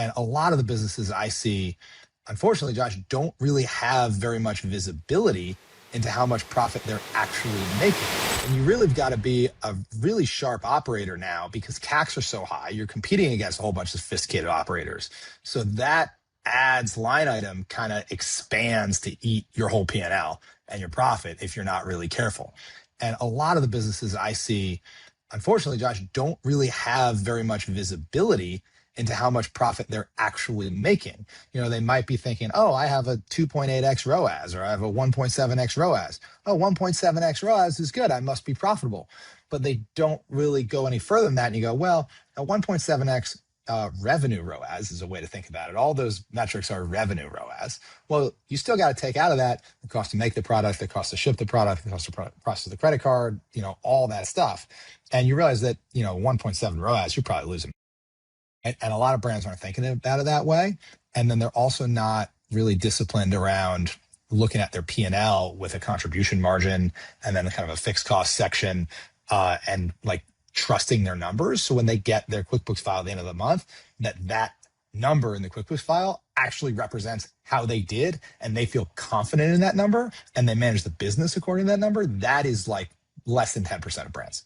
And a lot of the businesses I see, unfortunately, Josh, don't really have very much visibility into how much profit they're actually making. And you really have got to be a really sharp operator now because CACs are so high. You're competing against a whole bunch of sophisticated operators. So that ads line item kind of expands to eat your whole P&L and your profit if you're not really careful. And a lot of the businesses I see, unfortunately, Josh, don't really have very much visibility into how much profit they're actually making. They might be thinking, oh, I have a 2.8x ROAS or I have a 1.7x ROAS. Oh, 1.7x ROAS is good. I must be profitable. But they don't really go any further than that. And you go, well, a 1.7x revenue ROAS is a way to think about it. All those metrics are revenue ROAS. Well, you still got to take out of that the cost to make the product, the cost to ship the product, the cost to process the credit card, all that stuff. And you realize that, 1.7 ROAS, you're probably losing. And a lot of brands aren't thinking about it that way. And then they're also not really disciplined around looking at their P&L with a contribution margin and then kind of a fixed cost section and like trusting their numbers. So when they get their QuickBooks file at the end of the month, that number in the QuickBooks file actually represents how they did and they feel confident in that number and they manage the business according to that number. That is like less than 10% of brands.